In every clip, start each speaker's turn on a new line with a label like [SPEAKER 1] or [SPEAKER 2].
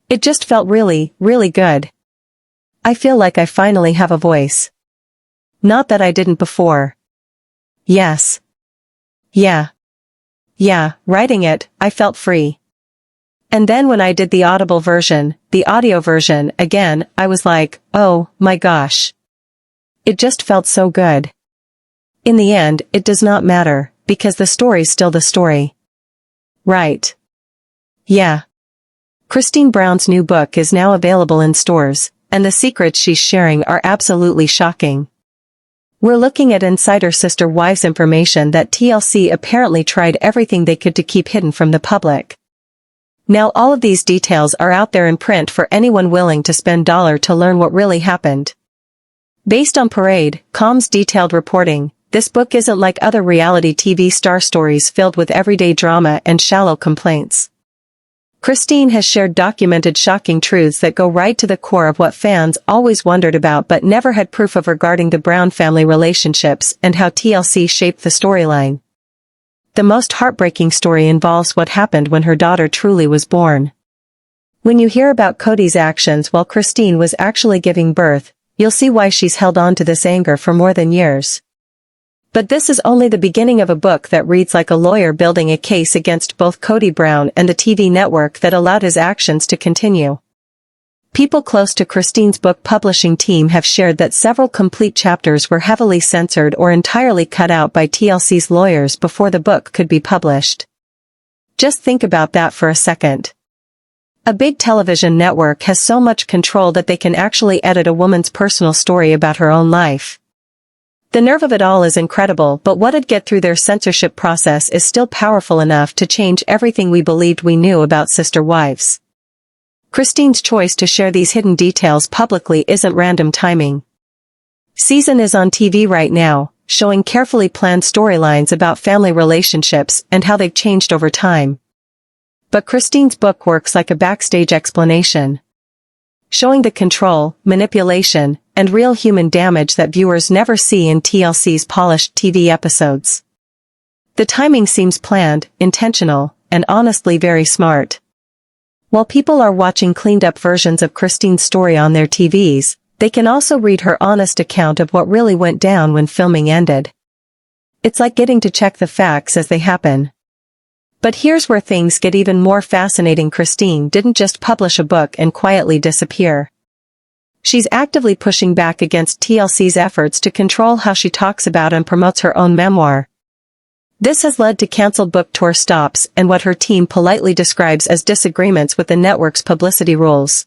[SPEAKER 1] It just felt really, really good. I feel like I finally have a voice. Not that I didn't before. Yes. Yeah. Yeah, writing it, I felt free. And then when I did the audible version, the audio version, again, I was like, oh, my gosh. It just felt so good. In the end, it does not matter, because the story's still the story. Right. Yeah. Christine Brown's new book is now available in stores, and the secrets she's sharing are absolutely shocking. We're looking at insider sister wives information that TLC apparently tried everything they could to keep hidden from the public. Now all of these details are out there in print for anyone willing to spend $1 to learn what really happened. Based on Parade.com's detailed reporting, this book isn't like other reality TV star stories filled with everyday drama and shallow complaints. Christine has shared documented shocking truths that go right to the core of what fans always wondered about but never had proof of regarding the Brown family relationships and how TLC shaped the storyline. The most heartbreaking story involves what happened when her daughter truly was born. When you hear about Kody's actions while Christine was actually giving birth, you'll see why she's held on to this anger for more than years. But this is only the beginning of a book that reads like a lawyer building a case against both Kody Brown and the TV network that allowed his actions to continue. People close to Christine's book publishing team have shared that several complete chapters were heavily censored or entirely cut out by TLC's lawyers before the book could be published. Just think about that for a second. A big television network has so much control that they can actually edit a woman's personal story about her own life. The nerve of it all is incredible, but what'd get through their censorship process is still powerful enough to change everything we believed we knew about sister wives. Christine's choice to share these hidden details publicly isn't random timing. Season is on TV right now, showing carefully planned storylines about family relationships and how they've changed over time. But Christine's book works like a backstage explanation, showing the control, manipulation, and real human damage that viewers never see in TLC's polished TV episodes. The timing seems planned, intentional, and honestly very smart. While people are watching cleaned-up versions of Christine's story on their TVs, they can also read her honest account of what really went down when filming ended. It's like getting to check the facts as they happen. But here's where things get even more fascinating. Christine didn't just publish a book and quietly disappear. She's actively pushing back against TLC's efforts to control how she talks about and promotes her own memoir. This has led to canceled book tour stops and what her team politely describes as disagreements with the network's publicity rules.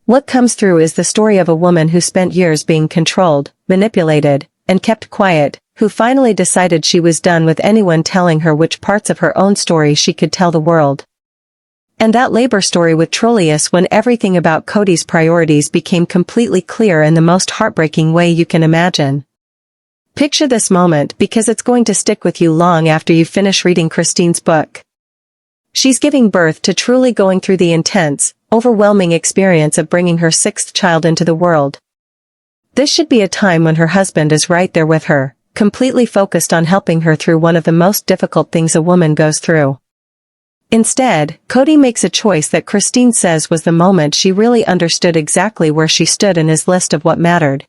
[SPEAKER 1] What comes through is the story of a woman who spent years being controlled, manipulated, and kept quiet, who finally decided she was done with anyone telling her which parts of her own story she could tell the world. And that labor story with Trollius when everything about Kody's priorities became completely clear in the most heartbreaking way you can imagine. Picture this moment because it's going to stick with you long after you finish reading Christine's book. She's giving birth to truly going through the intense, overwhelming experience of bringing her sixth child into the world. This should be a time when her husband is right there with her, completely focused on helping her through one of the most difficult things a woman goes through. Instead, Kody makes a choice that Christine says was the moment she really understood exactly where she stood in his list of what mattered.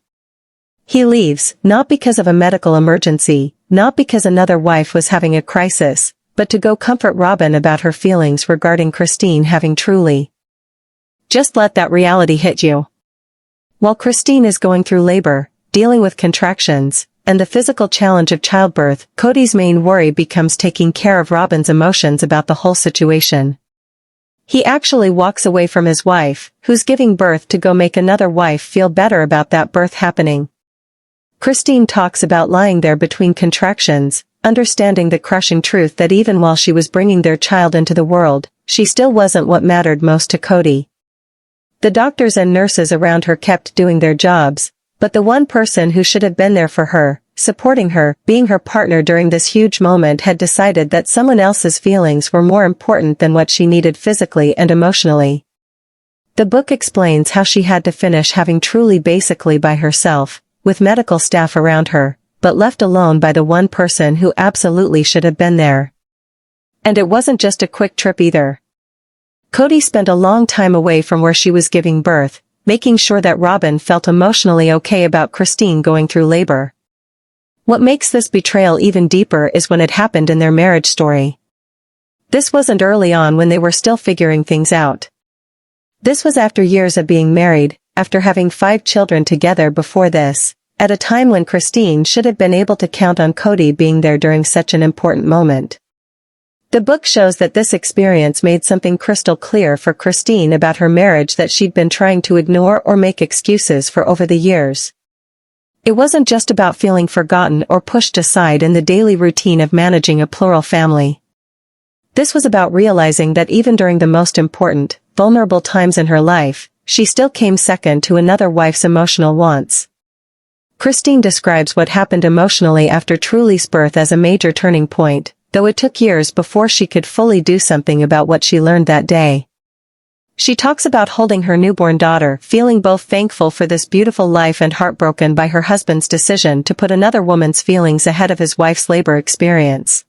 [SPEAKER 1] He leaves, not because of a medical emergency, not because another wife was having a crisis, but to go comfort Robyn about her feelings regarding Christine having truly. Just let that reality hit you. While Christine is going through labor, dealing with contractions, and the physical challenge of childbirth, Kody's main worry becomes taking care of Robyn's emotions about the whole situation. He actually walks away from his wife, who's giving birth, to go make another wife feel better about that birth happening. Christine talks about lying there between contractions, understanding the crushing truth that even while she was bringing their child into the world, she still wasn't what mattered most to Kody. The doctors and nurses around her kept doing their jobs, but the one person who should have been there for her, supporting her, being her partner during this huge moment, had decided that someone else's feelings were more important than what she needed physically and emotionally. The book explains how she had to finish having truly basically by herself, with medical staff around her, but left alone by the one person who absolutely should have been there. And it wasn't just a quick trip either. Kody spent a long time away from where she was giving birth, making sure that Robyn felt emotionally okay about Christine going through labor. What makes this betrayal even deeper is when it happened in their marriage story. This wasn't early on when they were still figuring things out. This was after years of being married, after having 5 children together before this, at a time when Christine should have been able to count on Kody being there during such an important moment. The book shows that this experience made something crystal clear for Christine about her marriage that she'd been trying to ignore or make excuses for over the years. It wasn't just about feeling forgotten or pushed aside in the daily routine of managing a plural family. This was about realizing that even during the most important, vulnerable times in her life, she still came second to another wife's emotional wants. Christine describes what happened emotionally after Truly's birth as a major turning point, though it took years before she could fully do something about what she learned that day. She talks about holding her newborn daughter, feeling both thankful for this beautiful life and heartbroken by her husband's decision to put another woman's feelings ahead of his wife's labor experience.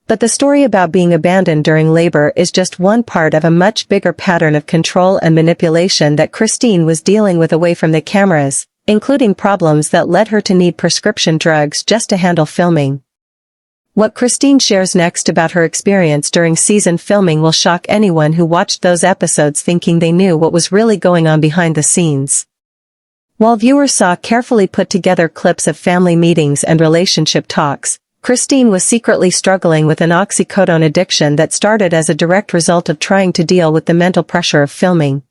[SPEAKER 1] But the story about being abandoned during labor is just one part of a much bigger pattern of control and manipulation that Christine was dealing with away from the cameras, including problems that led her to need prescription drugs just to handle filming. What Christine shares next about her experience during season filming will shock anyone who watched those episodes thinking they knew what was really going on behind the scenes. While viewers saw carefully put together clips of family meetings and relationship talks, Christine was secretly struggling with an oxycodone addiction that started as a direct result of trying to deal with the mental pressure of filming.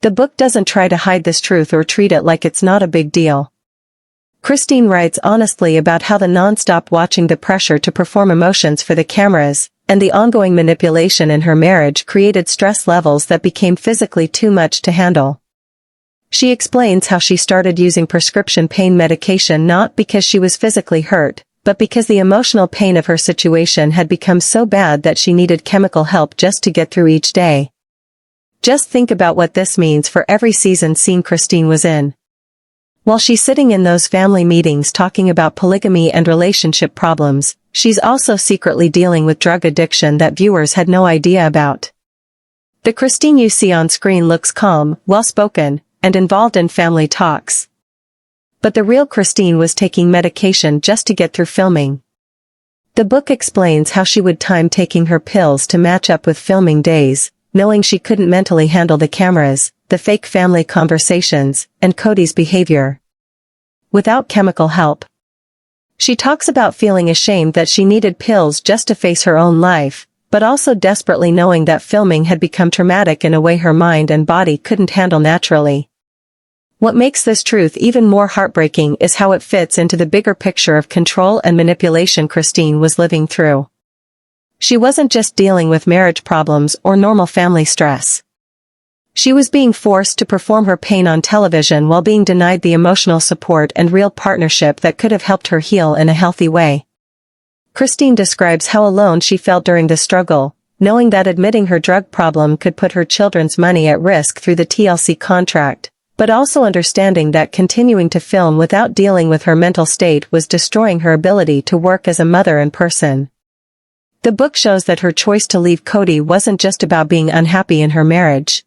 [SPEAKER 1] The book doesn't try to hide this truth or treat it like it's not a big deal. Christine writes honestly about how the non-stop watching, the pressure to perform emotions for the cameras, and the ongoing manipulation in her marriage created stress levels that became physically too much to handle. She explains how she started using prescription pain medication not because she was physically hurt, but because the emotional pain of her situation had become so bad that she needed chemical help just to get through each day. Just think about what this means for every season scene Christine was in. While she's sitting in those family meetings talking about polygamy and relationship problems, she's also secretly dealing with drug addiction that viewers had no idea about. The Christine you see on screen looks calm, well-spoken, and involved in family talks. But the real Christine was taking medication just to get through filming. The book explains how she would time taking her pills to match up with filming days, knowing she couldn't mentally handle the cameras, the fake family conversations, and Kody's behavior without chemical help. She talks about feeling ashamed that she needed pills just to face her own life, but also desperately knowing that filming had become traumatic in a way her mind and body couldn't handle naturally. What makes this truth even more heartbreaking is how it fits into the bigger picture of control and manipulation Christine was living through. She wasn't just dealing with marriage problems or normal family stress. She was being forced to perform her pain on television while being denied the emotional support and real partnership that could have helped her heal in a healthy way. Christine describes how alone she felt during the struggle, knowing that admitting her drug problem could put her children's money at risk through the TLC contract, but also understanding that continuing to film without dealing with her mental state was destroying her ability to work as a mother in person. The book shows that her choice to leave Kody wasn't just about being unhappy in her marriage.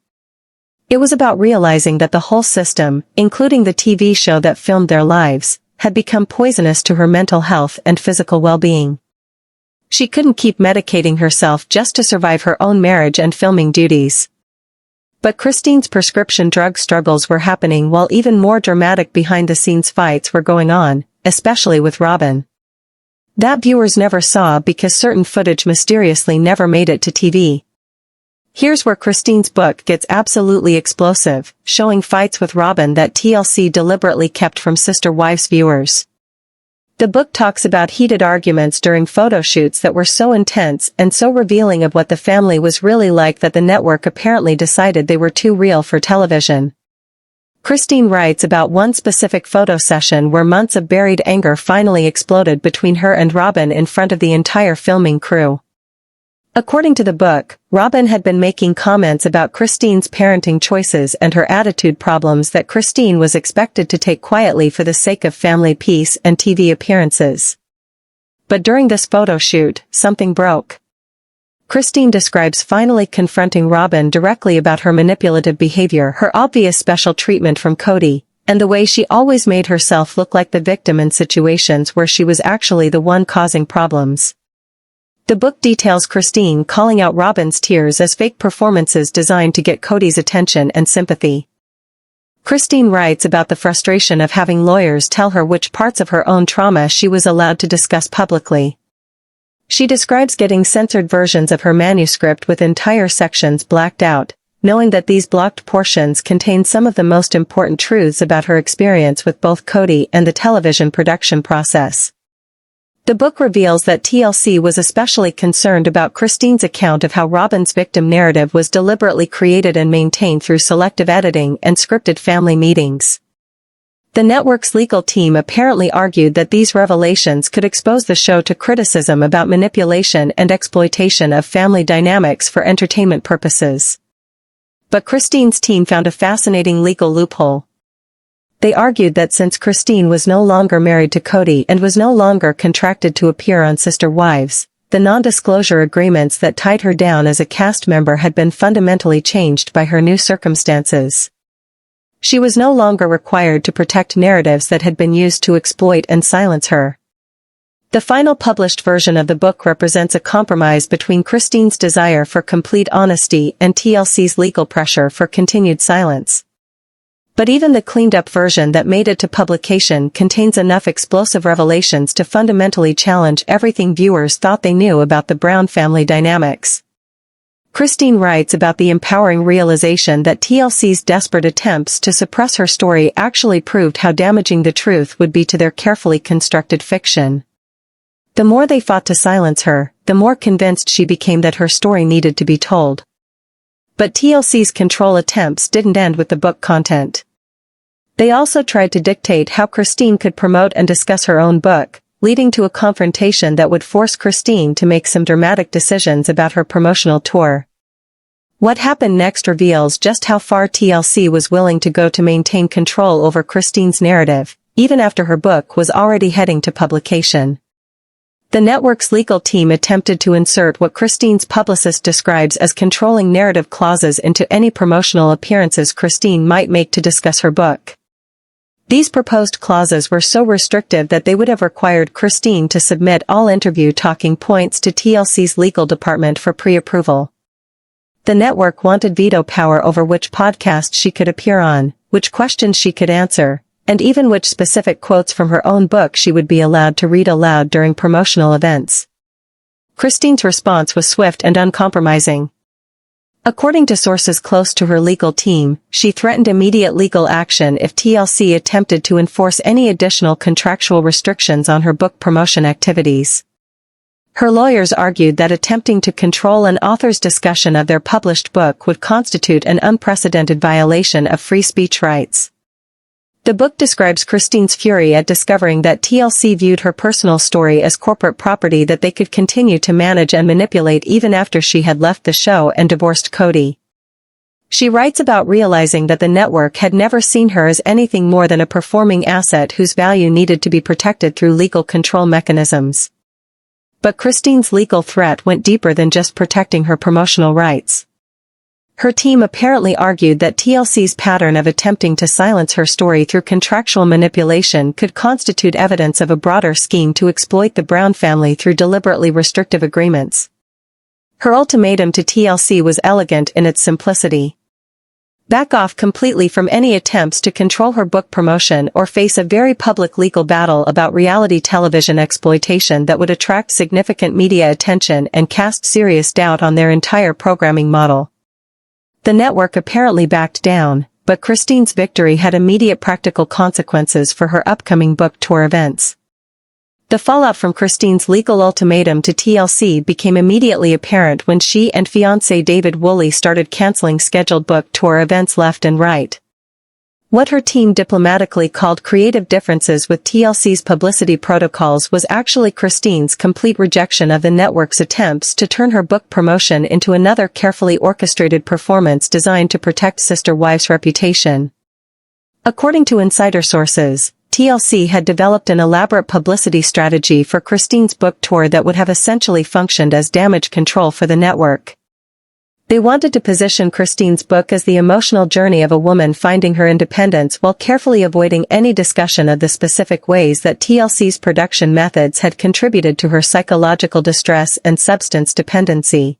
[SPEAKER 1] It was about realizing that the whole system, including the TV show that filmed their lives, had become poisonous to her mental health and physical well-being. She couldn't keep medicating herself just to survive her own marriage and filming duties. But Christine's prescription drug struggles were happening while even more dramatic behind-the-scenes fights were going on, especially with Robyn. That viewers never saw because certain footage mysteriously never made it to TV. Here's where Christine's book gets absolutely explosive, showing fights with Robyn that TLC deliberately kept from Sister Wives viewers. The book talks about heated arguments during photo shoots that were so intense and so revealing of what the family was really like that the network apparently decided they were too real for television. Christine writes about one specific photo session where months of buried anger finally exploded between her and Robyn in front of the entire filming crew. According to the book, Robyn had been making comments about Christine's parenting choices and her attitude problems that Christine was expected to take quietly for the sake of family peace and TV appearances. But during this photo shoot, something broke. Christine describes finally confronting Robyn directly about her manipulative behavior, her obvious special treatment from Kody, and the way she always made herself look like the victim in situations where she was actually the one causing problems. The book details Christine calling out Robyn's tears as fake performances designed to get Kody's attention and sympathy. Christine writes about the frustration of having lawyers tell her which parts of her own trauma she was allowed to discuss publicly. She describes getting censored versions of her manuscript with entire sections blacked out, knowing that these blocked portions contain some of the most important truths about her experience with both Kody and the television production process. The book reveals that TLC was especially concerned about Christine's account of how Robyn's victim narrative was deliberately created and maintained through selective editing and scripted family meetings. The network's legal team apparently argued that these revelations could expose the show to criticism about manipulation and exploitation of family dynamics for entertainment purposes. But Christine's team found a fascinating legal loophole. They argued that since Christine was no longer married to Kody and was no longer contracted to appear on Sister Wives, the non-disclosure agreements that tied her down as a cast member had been fundamentally changed by her new circumstances. She was no longer required to protect narratives that had been used to exploit and silence her. The final published version of the book represents a compromise between Christine's desire for complete honesty and TLC's legal pressure for continued silence. But even the cleaned-up version that made it to publication contains enough explosive revelations to fundamentally challenge everything viewers thought they knew about the Brown family dynamics. Christine writes about the empowering realization that TLC's desperate attempts to suppress her story actually proved how damaging the truth would be to their carefully constructed fiction. The more they fought to silence her, the more convinced she became that her story needed to be told. But TLC's control attempts didn't end with the book content. They also tried to dictate how Christine could promote and discuss her own book, leading to a confrontation that would force Christine to make some dramatic decisions about her promotional tour. What happened next reveals just how far TLC was willing to go to maintain control over Christine's narrative, even after her book was already heading to publication. The network's legal team attempted to insert what Christine's publicist describes as controlling narrative clauses into any promotional appearances Christine might make to discuss her book. These proposed clauses were so restrictive that they would have required Christine to submit all interview talking points to TLC's legal department for pre-approval. The network wanted veto power over which podcasts she could appear on, which questions she could answer, and even which specific quotes from her own book she would be allowed to read aloud during promotional events. Christine's response was swift and uncompromising. According to sources close to her legal team, she threatened immediate legal action if TLC attempted to enforce any additional contractual restrictions on her book promotion activities. Her lawyers argued that attempting to control an author's discussion of their published book would constitute an unprecedented violation of free speech rights. The book describes Christine's fury at discovering that TLC viewed her personal story as corporate property that they could continue to manage and manipulate even after she had left the show and divorced Kody. She writes about realizing that the network had never seen her as anything more than a performing asset whose value needed to be protected through legal control mechanisms. But Christine's legal threat went deeper than just protecting her promotional rights. Her team apparently argued that TLC's pattern of attempting to silence her story through contractual manipulation could constitute evidence of a broader scheme to exploit the Brown family through deliberately restrictive agreements. Her ultimatum to TLC was elegant in its simplicity. Back off completely from any attempts to control her book promotion or face a very public legal battle about reality television exploitation that would attract significant media attention and cast serious doubt on their entire programming model. The network apparently backed down, but Christine's victory had immediate practical consequences for her upcoming book tour events. The fallout from Christine's legal ultimatum to TLC became immediately apparent when she and fiancé David Woolley started canceling scheduled book tour events left and right. What her team diplomatically called creative differences with TLC's publicity protocols was actually Christine's complete rejection of the network's attempts to turn her book promotion into another carefully orchestrated performance designed to protect Sister Wives' reputation. According to insider sources, TLC had developed an elaborate publicity strategy for Christine's book tour that would have essentially functioned as damage control for the network. They wanted to position Christine's book as the emotional journey of a woman finding her independence while carefully avoiding any discussion of the specific ways that TLC's production methods had contributed to her psychological distress and substance dependency.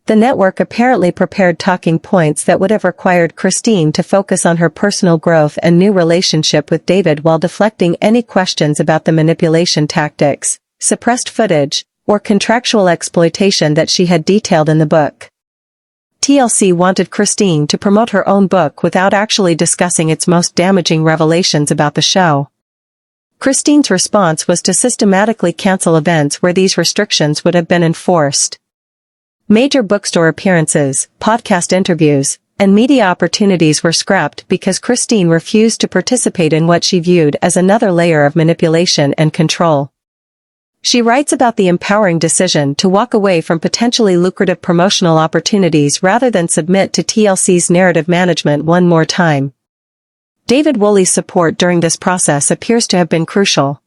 [SPEAKER 1] The network apparently prepared talking points that would have required Christine to focus on her personal growth and new relationship with David while deflecting any questions about the manipulation tactics, suppressed footage, or contractual exploitation that she had detailed in the book. TLC wanted Christine to promote her own book without actually discussing its most damaging revelations about the show. Christine's response was to systematically cancel events where these restrictions would have been enforced. Major bookstore appearances, podcast interviews, and media opportunities were scrapped because Christine refused to participate in what she viewed as another layer of manipulation and control. She writes about the empowering decision to walk away from potentially lucrative promotional opportunities rather than submit to TLC's narrative management one more time. David Woolley's support during this process appears to have been crucial.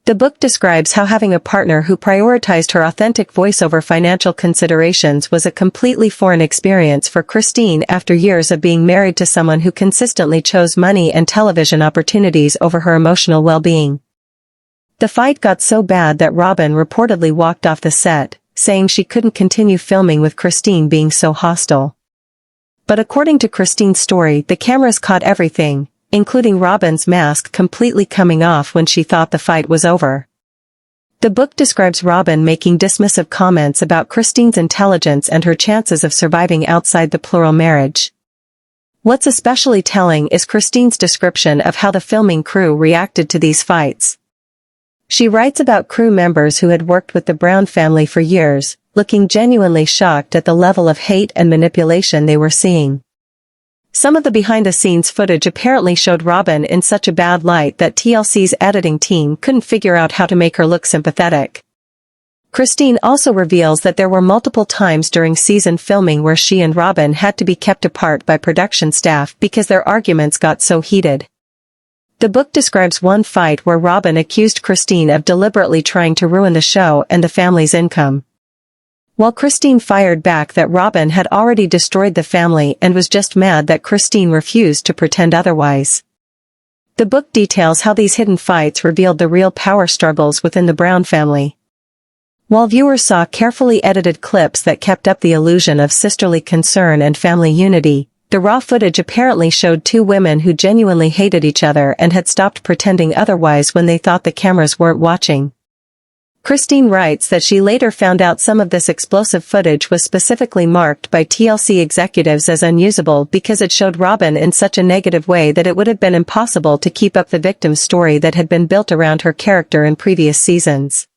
[SPEAKER 1] The book describes how having a partner who prioritized her authentic voice over financial considerations was a completely foreign experience for Christine after years of being married to someone who consistently chose money and television opportunities over her emotional well-being. The fight got so bad that Robyn reportedly walked off the set, saying she couldn't continue filming with Christine being so hostile. But according to Christine's story, the cameras caught everything, including Robyn's mask completely coming off when she thought the fight was over. The book describes Robyn making dismissive comments about Christine's intelligence and her chances of surviving outside the plural marriage. What's especially telling is Christine's description of how the filming crew reacted to these fights. She writes about crew members who had worked with the Brown family for years, looking genuinely shocked at the level of hate and manipulation they were seeing. Some of the behind-the-scenes footage apparently showed Robyn in such a bad light that TLC's editing team couldn't figure out how to make her look sympathetic. Christine also reveals that there were multiple times during season filming where she and Robyn had to be kept apart by production staff because their arguments got so heated. The book describes one fight where Robyn accused Christine of deliberately trying to ruin the show and the family's income. While Christine fired back that Robyn had already destroyed the family and was just mad that Christine refused to pretend otherwise. The book details how these hidden fights revealed the real power struggles within the Brown family. While viewers saw carefully edited clips that kept up the illusion of sisterly concern and family unity, the raw footage apparently showed two women who genuinely hated each other and had stopped pretending otherwise when they thought the cameras weren't watching. Christine writes that she later found out some of this explosive footage was specifically marked by TLC executives as unusable because it showed Robyn in such a negative way that it would have been impossible to keep up the victim's story that had been built around her character in previous seasons.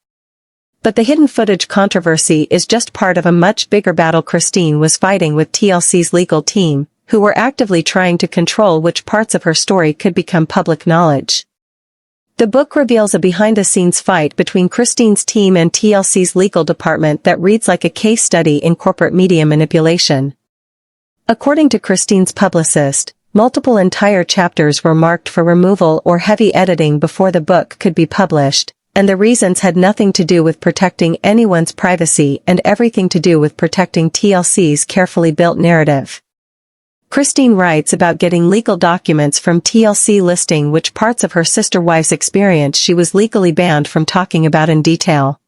[SPEAKER 1] But the hidden footage controversy is just part of a much bigger battle Christine was fighting with TLC's legal team, who were actively trying to control which parts of her story could become public knowledge. The book reveals a behind-the-scenes fight between Christine's team and TLC's legal department that reads like a case study in corporate media manipulation. According to Christine's publicist, multiple entire chapters were marked for removal or heavy editing before the book could be published, and the reasons had nothing to do with protecting anyone's privacy and everything to do with protecting TLC's carefully built narrative. Christine writes about getting legal documents from TLC listing which parts of her sister wife's experience she was legally banned from talking about in detail.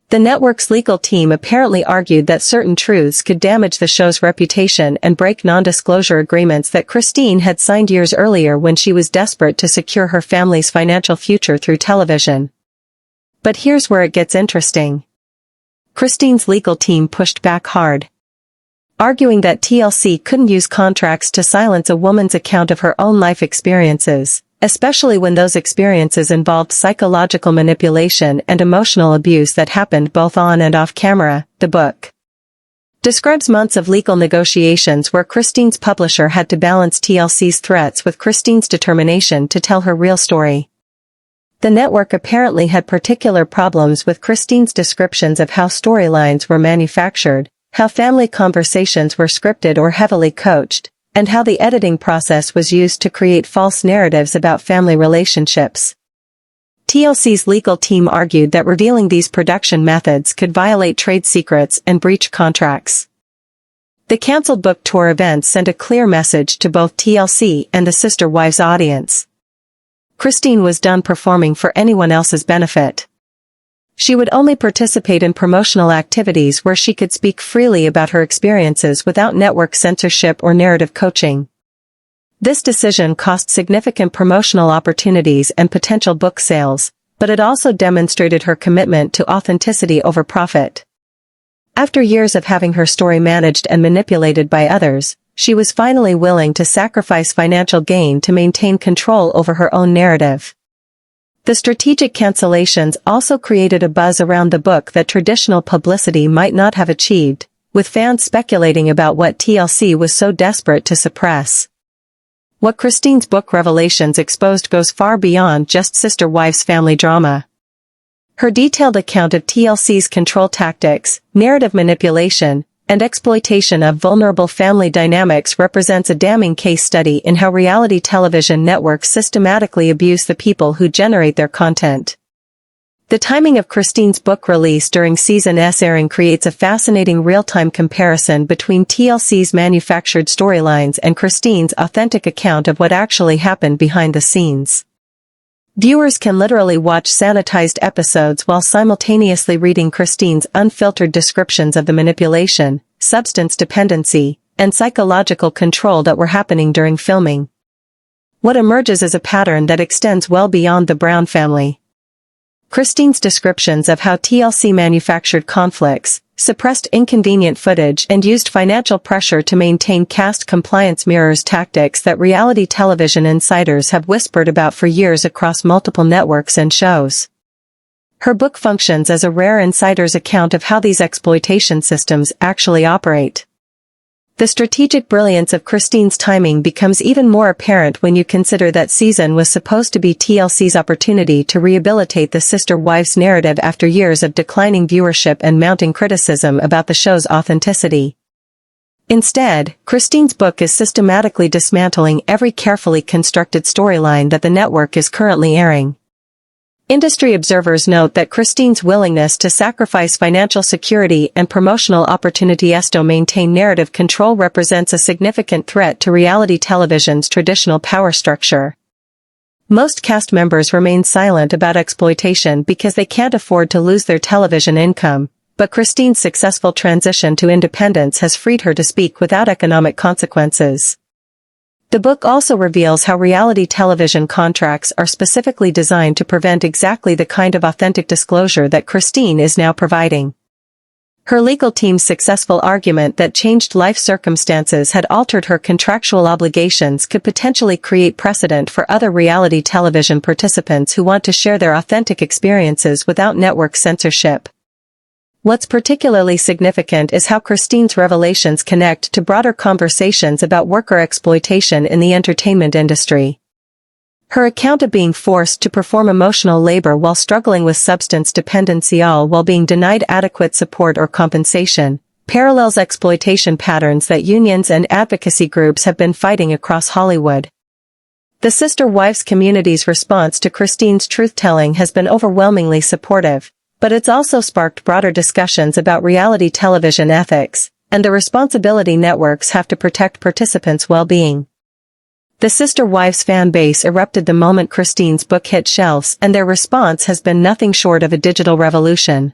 [SPEAKER 1] The network's legal team apparently argued that certain truths could damage the show's reputation and break non-disclosure agreements that Christine had signed years earlier when she was desperate to secure her family's financial future through television. But here's where it gets interesting. Christine's legal team pushed back hard, arguing that TLC couldn't use contracts to silence a woman's account of her own life experiences, especially when those experiences involved psychological manipulation and emotional abuse that happened both on and off camera. The book describes months of legal negotiations where Christine's publisher had to balance TLC's threats with Christine's determination to tell her real story. The network apparently had particular problems with Christine's descriptions of how storylines were manufactured, how family conversations were scripted or heavily coached, and how the editing process was used to create false narratives about family relationships. TLC's legal team argued that revealing these production methods could violate trade secrets and breach contracts. The cancelled book tour events sent a clear message to both TLC and the Sister Wives audience. Christine was done performing for anyone else's benefit. She would only participate in promotional activities where she could speak freely about her experiences without network censorship or narrative coaching. This decision cost significant promotional opportunities and potential book sales, but it also demonstrated her commitment to authenticity over profit. After years of having her story managed and manipulated by others, she was finally willing to sacrifice financial gain to maintain control over her own narrative. The strategic cancellations also created a buzz around the book that traditional publicity might not have achieved, with fans speculating about what TLC was so desperate to suppress. What Christine's book Revelations exposed goes far beyond just Sister Wives family drama. Her detailed account of TLC's control tactics, narrative manipulation, and exploitation of vulnerable family dynamics represents a damning case study in how reality television networks systematically abuse the people who generate their content. The timing of Christine's book release during Season S airing creates a fascinating real-time comparison between TLC's manufactured storylines and Christine's authentic account of what actually happened behind the scenes. Viewers can literally watch sanitized episodes while simultaneously reading Christine's unfiltered descriptions of the manipulation, substance dependency, and psychological control that were happening during filming. What emerges is a pattern that extends well beyond the Brown family. Christine's descriptions of how TLC manufactured conflicts, suppressed inconvenient footage and used financial pressure to maintain cast compliance mirrors tactics that reality television insiders have whispered about for years across multiple networks and shows. Her book functions as a rare insider's account of how these exploitation systems actually operate. The strategic brilliance of Christine's timing becomes even more apparent when you consider that season was supposed to be TLC's opportunity to rehabilitate the Sister Wives narrative after years of declining viewership and mounting criticism about the show's authenticity. Instead, Christine's book is systematically dismantling every carefully constructed storyline that the network is currently airing. Industry observers note that Christine's willingness to sacrifice financial security and promotional opportunities to maintain narrative control represents a significant threat to reality television's traditional power structure. Most cast members remain silent about exploitation because they can't afford to lose their television income, but Christine's successful transition to independence has freed her to speak without economic consequences. The book also reveals how reality television contracts are specifically designed to prevent exactly the kind of authentic disclosure that Christine is now providing. Her legal team's successful argument that changed life circumstances had altered her contractual obligations could potentially create precedent for other reality television participants who want to share their authentic experiences without network censorship. What's particularly significant is how Christine's revelations connect to broader conversations about worker exploitation in the entertainment industry. Her account of being forced to perform emotional labor while struggling with substance dependency, all while being denied adequate support or compensation, parallels exploitation patterns that unions and advocacy groups have been fighting across Hollywood. The Sister Wives community's response to Christine's truth-telling has been overwhelmingly supportive, but it's also sparked broader discussions about reality television ethics, and the responsibility networks have to protect participants' well-being. The Sister Wives fan base erupted the moment Christine's book hit shelves, and their response has been nothing short of a digital revolution.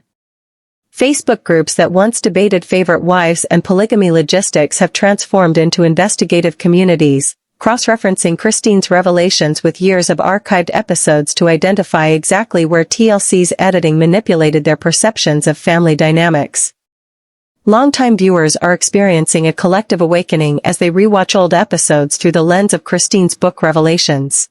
[SPEAKER 1] Facebook groups that once debated favorite wives and polygamy logistics have transformed into investigative communities, cross-referencing Christine's revelations with years of archived episodes to identify exactly where TLC's editing manipulated their perceptions of family dynamics. Longtime viewers are experiencing a collective awakening as they rewatch old episodes through the lens of Christine's book Revelations.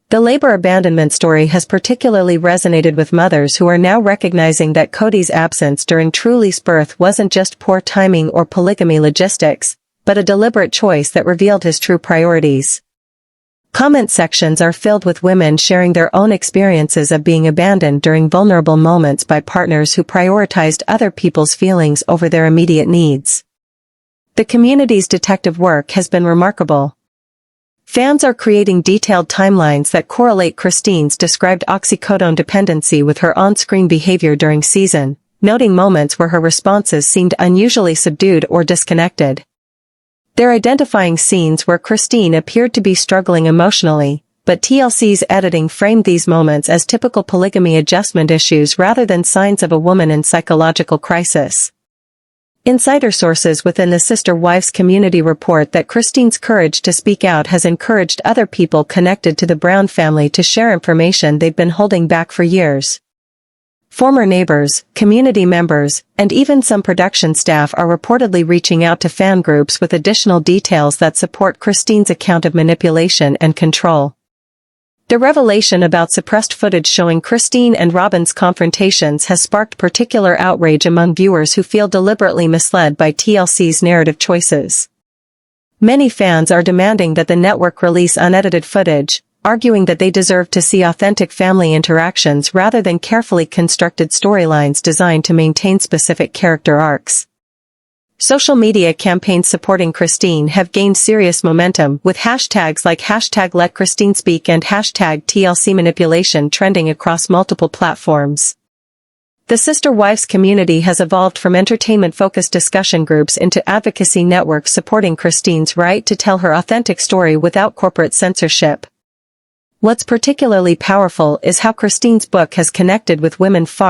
[SPEAKER 1] The labor abandonment story has particularly resonated with mothers who are now recognizing that Kody's absence during Truly's birth wasn't just poor timing or polygamy logistics, but a deliberate choice that revealed his true priorities. Comment sections are filled with women sharing their own experiences of being abandoned during vulnerable moments by partners who prioritized other people's feelings over their immediate needs. The community's detective work has been remarkable. Fans are creating detailed timelines that correlate Christine's described oxycodone dependency with her on-screen behavior during season, noting moments where her responses seemed unusually subdued or disconnected. They're identifying scenes where Christine appeared to be struggling emotionally, but TLC's editing framed these moments as typical polygamy adjustment issues rather than signs of a woman in psychological crisis. Insider sources within the Sister Wives community report that Christine's courage to speak out has encouraged other people connected to the Brown family to share information they've been holding back for years. Former neighbors, community members, and even some production staff are reportedly reaching out to fan groups with additional details that support Christine's account of manipulation and control. The revelation about suppressed footage showing Christine and Robyn's confrontations has sparked particular outrage among viewers who feel deliberately misled by TLC's narrative choices. Many fans are demanding that the network release unedited footage, arguing that they deserve to see authentic family interactions rather than carefully constructed storylines designed to maintain specific character arcs. Social media campaigns supporting Christine have gained serious momentum, with hashtags like #LetChristineSpeak and #TLCManipulation trending across multiple platforms. The Sister Wives community has evolved from entertainment-focused discussion groups into advocacy networks supporting Christine's right to tell her authentic story without corporate censorship. What's particularly powerful is how Christine's book has connected with women far